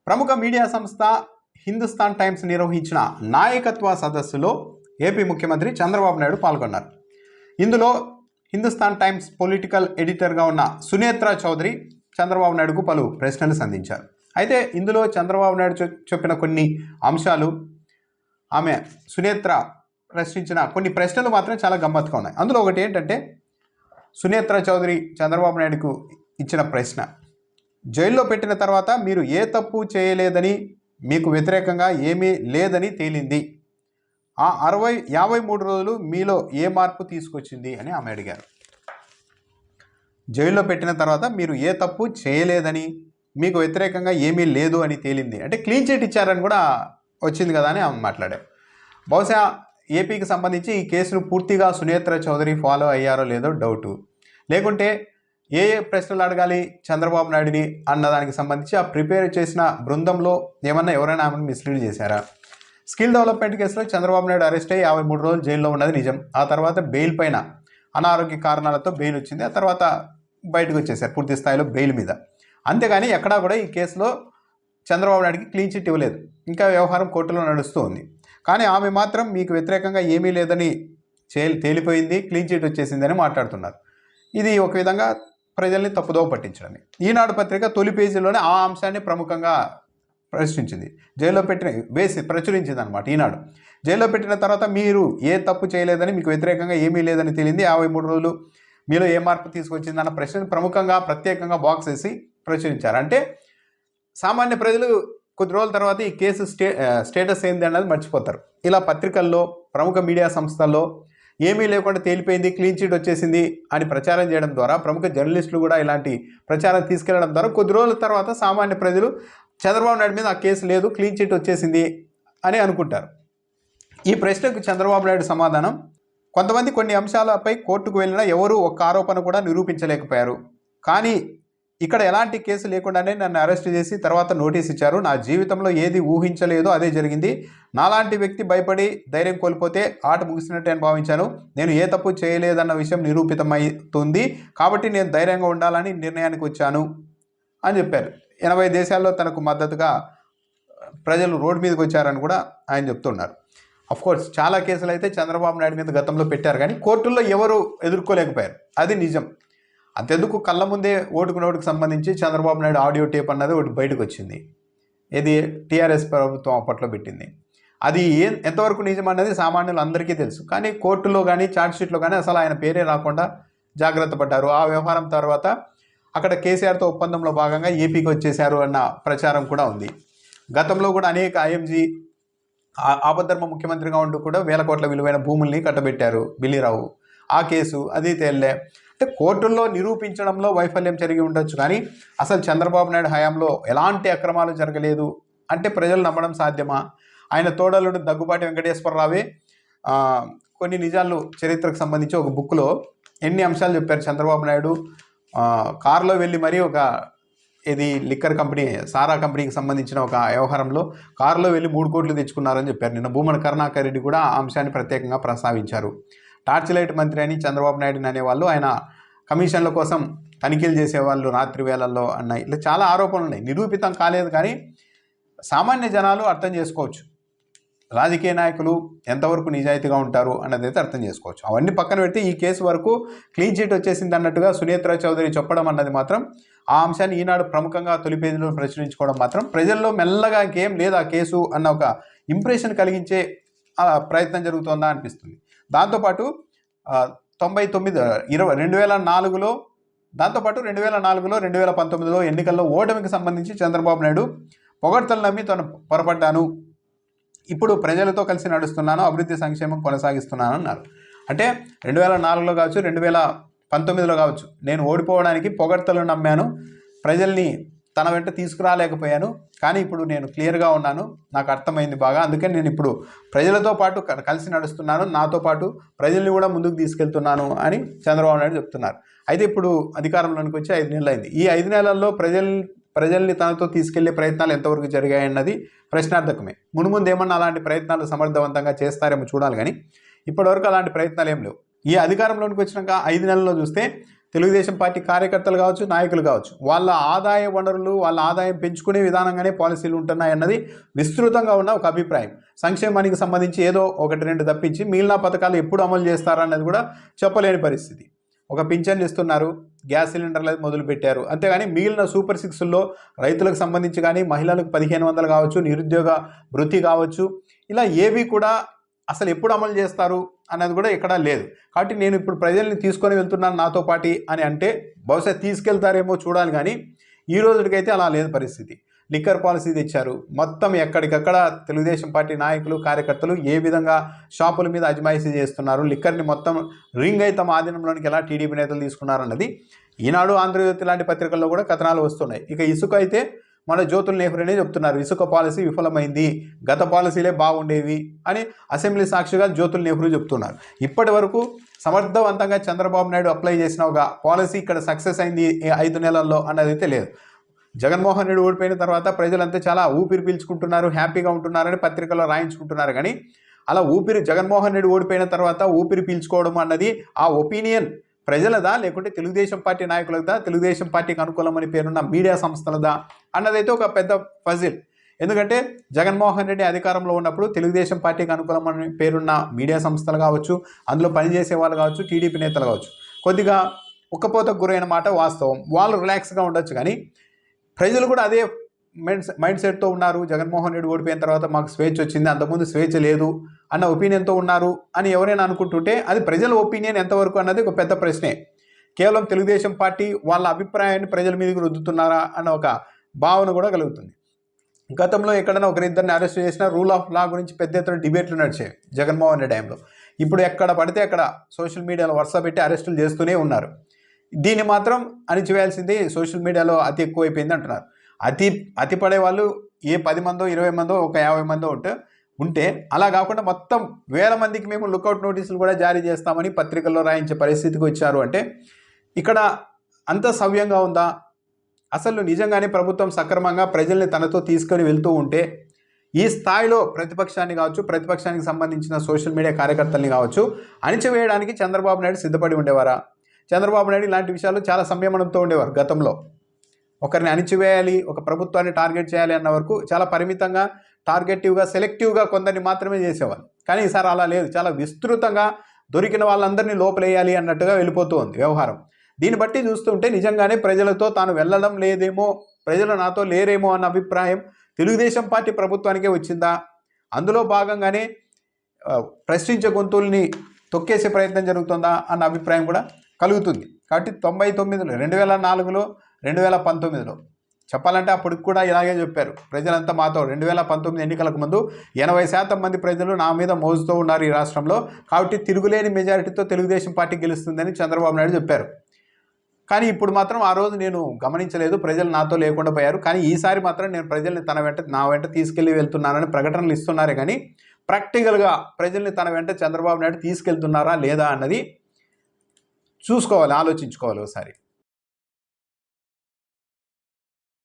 ప్రముఖ మీడియా సంస్థ హిందుస్థాన్ టైమ్స్ నిర్వహించిన నాయకత్వ సదస్సులో ఏపీ ముఖ్యమంత్రి చంద్రబాబు నాయుడు పాల్గొన్నారు. ఇందులో హిందుస్థాన్ టైమ్స్ పొలిటికల్ ఎడిటర్గా ఉన్న సునేత్ర చౌదరి చంద్రబాబు నాయుడుకు పలు ప్రశ్నలు సంధించారు. అయితే ఇందులో చంద్రబాబు నాయుడు చెప్పిన కొన్ని అంశాలు, ఆమె సునేత్ర ప్రశ్నించిన కొన్ని ప్రశ్నలు మాత్రం చాలా గమ్మత్తుగా ఉన్నాయి. అందులో ఒకటి ఏంటంటే, సునేత్ర చౌదరి చంద్రబాబు నాయుడుకు ఇచ్చిన ప్రశ్న, జైల్లో పెట్టిన తర్వాత మీరు ఏ తప్పు చేయలేదని, మీకు వ్యతిరేకంగా ఏమీ లేదని తేలింది. ఆ 53 రోజులు మీలో ఏ మార్పు తీసుకొచ్చింది అని ఆమె అడిగారు. జైల్లో పెట్టిన తర్వాత మీరు ఏ తప్పు చేయలేదని, మీకు వ్యతిరేకంగా ఏమీ లేదు అని తేలింది అంటే క్లీన్ చిట్ ఇచ్చారని కూడా వచ్చింది కదా అని ఆమె మాట్లాడారు. బహుశా ఏపీకి సంబంధించి ఈ కేసును పూర్తిగా సునేత్ర చౌదరి ఫాలో అయ్యారో లేదో డౌటు, లేకుంటే ఏ ప్రశ్నలు అడగాలి చంద్రబాబు నాయుడిని అన్నదానికి సంబంధించి ఆ ప్రిపేర్ చేసిన బృందంలో ఏమన్నా ఎవరైనా ఆమెను మిస్లీడ్ చేశారా? స్కిల్ డెవలప్మెంట్ కేసులో చంద్రబాబు నాయుడు అరెస్ట్ అయ్యి 53 రోజులు జైల్లో ఉన్నది నిజం. ఆ తర్వాత బెయిల్ పైన అనారోగ్య కారణాలతో బెయిల్ వచ్చింది. ఆ తర్వాత బయటకు వచ్చేసారు పూర్తి స్థాయిలో బెయిల్ మీద. అంతేగాని ఎక్కడా కూడా ఈ కేసులో చంద్రబాబు నాయుడికి క్లీన్ చిట్ ఇవ్వలేదు. ఇంకా వ్యవహారం కోర్టులో నడుస్తూ ఉంది. కానీ ఆమె మాత్రం మీకు వ్యతిరేకంగా ఏమీ లేదని తేలిపోయింది, క్లీన్ చిట్ వచ్చేసిందని మాట్లాడుతున్నారు. ఇది ఒక విధంగా ప్రజల్ని తప్పుదోవ పట్టించడమే. ఈనాడు పత్రిక తొలి పేజీలోనే ఆ అంశాన్ని ప్రముఖంగా ప్రశ్నించింది. జైల్లో పెట్టిన ప్రచురించింది అనమాట ఈనాడు. జైల్లో పెట్టిన తర్వాత మీరు ఏ తప్పు చేయలేదని, మీకు వ్యతిరేకంగా ఏమీ లేదని తేలింది, 53 రోజులు మీలో ఏ మార్పు తీసుకొచ్చిందన్న ప్రశ్నను ప్రముఖంగా ప్రత్యేకంగా బాక్స్ వేసి ప్రచురించారు. అంటే సామాన్య ప్రజలు కొద్ది రోజుల తర్వాత ఈ కేసు స్టేటస్ ఏంది అన్నది మర్చిపోతారు. ఇలా పత్రికల్లో, ప్రముఖ మీడియా సంస్థల్లో ఏమీ లేకుండా తేలిపోయింది, క్లీన్ చిట్ వచ్చేసింది అని ప్రచారం చేయడం ద్వారా, ప్రముఖ జర్నలిస్టులు కూడా ఇలాంటి ప్రచారం తీసుకెళ్లడం ద్వారా కొద్ది రోజుల తర్వాత సామాన్య ప్రజలు చంద్రబాబు నాయుడు మీద ఆ కేసు లేదు, క్లీన్ చిట్ వచ్చేసింది అని అనుకుంటారు. ఈ ప్రశ్నకు చంద్రబాబు నాయుడు సమాధానం, కొంతమంది కొన్ని అంశాలపై కోర్టుకు వెళ్ళినా ఎవరూ ఒక్క ఆరోపణ కూడా నిరూపించలేకపోయారు. కానీ ఇక్కడ ఎలాంటి కేసు లేకుండానే నన్ను అరెస్ట్ చేసి తర్వాత నోటీస్ ఇచ్చారు. నా జీవితంలో ఏది ఊహించలేదో అదే జరిగింది. నాలాంటి వ్యక్తి భయపడి ధైర్యం కోల్పోతే ఆట ముగిసినట్టే అని భావించాను. నేను ఏ తప్పు చేయలేదన్న విషయం నిరూపితమవుతుంది కాబట్టి నేను ధైర్యంగా ఉండాలని నిర్ణయానికి వచ్చాను అని చెప్పారు. 80 దేశాల్లో తనకు మద్దతుగా ప్రజలు రోడ్డు మీదకి వచ్చారని కూడా ఆయన చెప్తున్నారు. అఫ్కోర్స్ చాలా కేసులు అయితే చంద్రబాబు నాయుడు మీద గతంలో పెట్టారు, కానీ కోర్టుల్లో ఎవరు ఎదుర్కోలేకపోయారు. అది నిజం. అంతెందుకు కళ్ళ ముందే ఓటుకు నోటుకు సంబంధించి చంద్రబాబు నాయుడు ఆడియో టేప్ అన్నది ఒకటి బయటకు వచ్చింది. ఇది టీఆర్ఎస్ ప్రభుత్వం అప్పట్లో పెట్టింది. అది ఎంతవరకు నిజం అన్నది సామాన్యులు అందరికీ తెలుసు. కానీ కోర్టులో కానీ ఛార్జ్షీట్లో కానీ అసలు ఆయన పేరే రాకుండా జాగ్రత్త పడ్డారు. ఆ వ్యవహారం తర్వాత అక్కడ కేసీఆర్తో ఒప్పందంలో భాగంగా ఏపీకి వచ్చేశారు అన్న ప్రచారం కూడా ఉంది. గతంలో కూడా అనేక ఐఎంజీ ఆపద్ధర్మ ముఖ్యమంత్రిగా ఉంటూ కూడా 1000 కోట్ల విలువైన భూముల్ని కట్టబెట్టారు బిల్లీరావు. ఆ కేసు అది తేల్లే. అంటే కోర్టుల్లో నిరూపించడంలో వైఫల్యం జరిగి ఉండొచ్చు, కానీ అసలు చంద్రబాబు నాయుడు హయాంలో ఎలాంటి అక్రమాలు జరగలేదు అంటే ప్రజలు నమ్మడం సాధ్యమా? ఆయన తోడలుడు దగ్గుబాటి వెంకటేశ్వరరావే కొన్ని నిజాలు చరిత్రకు సంబంధించి ఒక బుక్లో ఎన్ని అంశాలు చెప్పారు. చంద్రబాబు నాయుడు కారులో వెళ్ళి మరీ ఒక లిక్కర్ కంపెనీ, సారా కంపెనీకి సంబంధించిన ఒక వ్యవహారంలో కారులో వెళ్ళి 3 కోట్లు తెచ్చుకున్నారని చెప్పారు. నిన్న భూమన కరుణాకర్ రెడ్డి కూడా ఆ అంశాన్ని ప్రత్యేకంగా ప్రస్తావించారు. టార్చ్ లైట్ మంత్రి అని చంద్రబాబు నాయుడుని అనేవాళ్ళు, ఆయన కమిషన్ల కోసం తనిఖీలు చేసేవాళ్ళు రాత్రి వేళల్లో అన్న, ఇట్లా చాలా ఆరోపణలు ఉన్నాయి. నిరూపితం కాలేదు, కానీ సామాన్య జనాలు అర్థం చేసుకోవచ్చు. రాజకీయ నాయకులు ఎంతవరకు నిజాయితీగా ఉంటారు అన్నదైతే అర్థం చేసుకోవచ్చు. అవన్నీ పక్కన పెడితే ఈ కేసు వరకు క్లీన్ చిట్ వచ్చేసింది అన్నట్టుగా సునేత్ర చౌదరి చెప్పడం అన్నది మాత్రం, ఆ అంశాన్ని ఈనాడు ప్రముఖంగా తొలి పేజీలో ప్రచురించుకోవడం మాత్రం ప్రజల్లో మెల్లగా ఇంకేం లేదు ఆ కేసు అన్న ఒక ఇంప్రెషన్ కలిగించే ప్రయత్నం జరుగుతుందా అనిపిస్తుంది. దాంతోపాటు 2004లో దాంతోపాటు 2004లో 2019లో ఎన్నికల్లో ఓటమికి సంబంధించి చంద్రబాబు నాయుడు పొగడ్తలు నమ్మి తను పొరపడ్డాను, ఇప్పుడు ప్రజలతో కలిసి నడుస్తున్నాను, అభివృద్ధి సంక్షేమం కొనసాగిస్తున్నాను అన్నారు. అంటే 2004లో కావచ్చు, 2019లో కావచ్చు, నేను ఓడిపోవడానికి పొగడ్తలు నమ్మాను, ప్రజల్ని తన వెంట తీసుకురాలేకపోయాను, కానీ ఇప్పుడు నేను క్లియర్గా ఉన్నాను, నాకు అర్థమైంది బాగా, అందుకని నేను ఇప్పుడు ప్రజలతో పాటు కలిసి నడుస్తున్నాను, నాతో పాటు ప్రజల్ని కూడా ముందుకు తీసుకెళ్తున్నాను అని చంద్రబాబు నాయుడు చెప్తున్నారు. అయితే ఇప్పుడు అధికారంలోనికి వచ్చి 5 నెలలు అయింది. ఈ 5 నెలల్లో ప్రజల్ని తనతో తీసుకెళ్లే ప్రయత్నాలు ఎంతవరకు జరిగాయన్నది ప్రశ్నార్థకమే. మున్ముందు ఏమన్నా అలాంటి ప్రయత్నాలు సమర్థవంతంగా చేస్తారేమో చూడాలి, కానీ ఇప్పటివరకు అలాంటి ప్రయత్నాలు ఏం లేవు. ఈ అధికారంలోనికి వచ్చినాక 5 నెలల్లో చూస్తే తెలుగుదేశం పార్టీ కార్యకర్తలు కావచ్చు, నాయకులు కావచ్చు, వాళ్ళ ఆదాయ వనరులు, వాళ్ళ ఆదాయం పెంచుకునే విధానంగానే పాలసీలు ఉంటున్నాయన్నది విస్తృతంగా ఉన్న ఒక అభిప్రాయం. సంక్షేమానికి సంబంధించి ఏదో 1-2 తప్పించి మిగిలిన పథకాలు ఎప్పుడు అమలు చేస్తారన్నది కూడా చెప్పలేని పరిస్థితి. ఒక పింఛన్లు ఇస్తున్నారు, గ్యాస్ సిలిండర్లు మొదలుపెట్టారు, అంతేగాని మిగిలిన సూపర్ 6లో రైతులకు సంబంధించి కానీ, మహిళలకు 1500 కావచ్చు, నిరుద్యోగ భృతి కావచ్చు, ఇలా ఏవి కూడా అసలు ఎప్పుడు అమలు చేస్తారు అన్నది కూడా ఎక్కడా లేదు. కాబట్టి నేను ఇప్పుడు ప్రజల్ని తీసుకొని వెళ్తున్నాను నాతో పాటి అని అంటే బహుశా తీసుకెళ్తారేమో చూడాలి, కానీ ఈ రోజుకైతే అలా లేదు పరిస్థితి. లిక్కర్ పాలసీ తెచ్చారు, మొత్తం ఎక్కడికక్కడ తెలుగుదేశం పార్టీ నాయకులు, కార్యకర్తలు ఏ విధంగా షాపుల మీద అజమాయిషీ చేస్తున్నారు, లిక్కర్ని మొత్తం రింగ్ అయితే తమ ఆధీనంలోనికి ఎలా టీడీపీ నేతలు తీసుకున్నారన్నది ఈనాడు, ఆంధ్రజ్యోతి లాంటి పత్రికల్లో కూడా కథనాలు వస్తున్నాయి. ఇక ఇసుక అయితే మన జ్యోతుల్ నెహ్రూనే చెప్తున్నారు, ఇసుక పాలసీ విఫలమైంది, గత పాలసీలే బాగుండేవి అని అసెంబ్లీ సాక్షిగా జ్యోతుల్ నెహ్రూ చెప్తున్నారు. ఇప్పటి వరకు సమర్థవంతంగా చంద్రబాబు నాయుడు అప్లై చేసిన ఒక పాలసీ ఇక్కడ సక్సెస్ అయింది 5 నెలల్లో అన్నది అయితే లేదు. జగన్మోహన్ రెడ్డి ఓడిపోయిన తర్వాత ప్రజలంతా చాలా ఊపిరి పీల్చుకుంటున్నారు, హ్యాపీగా ఉంటున్నారని పత్రికల్లో రాయించుకుంటున్నారు. కానీ అలా జగన్మోహన్ రెడ్డి ఓడిపోయిన తర్వాత ఊపిరి పీల్చుకోవడం అన్నది ఆ ఒపీనియన్ ప్రజలదా, లేకుంటే తెలుగుదేశం పార్టీ నాయకులదా, తెలుగుదేశం పార్టీకి అనుకూలమని పేరున్న మీడియా సంస్థలదా అన్నదైతే ఒక పెద్ద పజిల్. ఎందుకంటే జగన్మోహన్ రెడ్డి అధికారంలో ఉన్నప్పుడు తెలుగుదేశం పార్టీకి అనుకూలమని పేరున్న మీడియా సంస్థలు కావచ్చు, అందులో పనిచేసే వాళ్ళు కావచ్చు, టీడీపీ నేతలు కావచ్చు, కొద్దిగా ఉక్కపోతకు గురైన మాట వాస్తవం. వాళ్ళు రిలాక్స్గా ఉండొచ్చు, కానీ ప్రజలు కూడా అదే మైండ్ సెట్తో ఉన్నారు. జగన్మోహన్ రెడ్డి ఓడిపోయిన తర్వాత మాకు స్వేచ్ఛ వచ్చింది, అంతకుముందు స్వేచ్ఛ లేదు అన్న ఒపీనియన్తో ఉన్నారు అని ఎవరైనా అనుకుంటుంటే అది ప్రజల ఒపీనియన్ ఎంతవరకు అన్నది ఒక పెద్ద ప్రశ్నే. కేవలం తెలుగుదేశం పార్టీ వాళ్ళ అభిప్రాయాన్ని ప్రజల మీదకి రుద్దుతున్నారా అన్న ఒక భావన కూడా కలుగుతుంది. గతంలో ఎక్కడైనా ఒకరిద్దరిని అరెస్ట్ చేసిన రూల్ ఆఫ్ లా గురించి పెద్ద ఎత్తున డిబేట్లు నడిచేవి జగన్మోహన్ రెడ్డి టైంలో. ఇప్పుడు ఎక్కడ పడితే అక్కడ సోషల్ మీడియాలో వరుస పెట్టి అరెస్టులు చేస్తూనే ఉన్నారు. దీన్ని మాత్రం అణిచివేయాల్సింది సోషల్ మీడియాలో అతి ఎక్కువైపోయింది అంటున్నారు. అతి పడే వాళ్ళు ఏ 10 మందో 20 మందో ఒక 50 మందో ఉంటే అలా కాకుండా మొత్తం వేల మందికి మేము లుకౌట్ నోటీసులు కూడా జారీ చేస్తామని పత్రికల్లో రాయించే పరిస్థితికి వచ్చారు. అంటే ఇక్కడ అంత సవ్యంగా ఉందా? అసలు నిజంగానే ప్రభుత్వం సక్రమంగా ప్రజల్ని తనతో తీసుకొని వెళ్తూ ఉంటే ఈ స్థాయిలో ప్రతిపక్షాన్ని కావచ్చు, ప్రతిపక్షానికి సంబంధించిన సోషల్ మీడియా కార్యకర్తల్ని కావచ్చు అణిచివేయడానికి చంద్రబాబు నాయుడు సిద్ధపడి ఉండేవారా? చంద్రబాబు నాయుడు ఇలాంటి విషయాలు చాలా సంయమనంతో ఉండేవారు. గతంలో ఒకరిని అణిచివేయాలి, ఒక ప్రభుత్వాన్ని టార్గెట్ చేయాలి అన్న వరకు చాలా పరిమితంగా, టార్గెటివ్గా, సెలెక్టివ్గా కొందరిని మాత్రమే చేసేవాళ్ళు. కానీ ఈసారి అలా లేదు, చాలా విస్తృతంగా దొరికిన వాళ్ళందరినీ లోపలేయాలి అన్నట్టుగా వెళ్ళిపోతూ ఉంది వ్యవహారం. దీన్ని బట్టి చూస్తుంటే నిజంగానే ప్రజలతో తాను వెళ్ళడం లేదేమో, ప్రజలు నాతో లేరేమో అన్న అభిప్రాయం తెలుగుదేశం పార్టీ ప్రభుత్వానికే వచ్చిందా? అందులో భాగంగానే ప్రశ్నించే గొంతుల్ని తొక్కేసే ప్రయత్నం జరుగుతుందా అన్న అభిప్రాయం కూడా కలుగుతుంది. కాబట్టి 99లో, 2004లో, 2019లో చెప్పాలంటే అప్పటికి కూడా ఇలాగే చెప్పారు ప్రజలంతా మాతో. 2019 ఎన్నికలకు ముందు 80% మంది ప్రజలు నా మీద మోజుతూ ఉన్నారు ఈ రాష్ట్రంలో, కాబట్టి తిరుగులేని మెజారిటీతో తెలుగుదేశం పార్టీ గెలుస్తుందని చంద్రబాబు నాయుడు చెప్పారు. కానీ ఇప్పుడు మాత్రం ఆ రోజు నేను గమనించలేదు, ప్రజలు నాతో లేకుండా పోయారు. కానీ ఈసారి మాత్రం నేను ప్రజల్ని నా వెంట తీసుకెళ్ళి వెళ్తున్నానని ప్రకటనలు ఇస్తున్నారే కానీ ప్రాక్టికల్గా ప్రజల్ని తన వెంట చంద్రబాబు నాయుడు తీసుకెళ్తున్నారా లేదా అన్నది చూసుకోవాలి, ఆలోచించుకోవాలి ఒకసారి.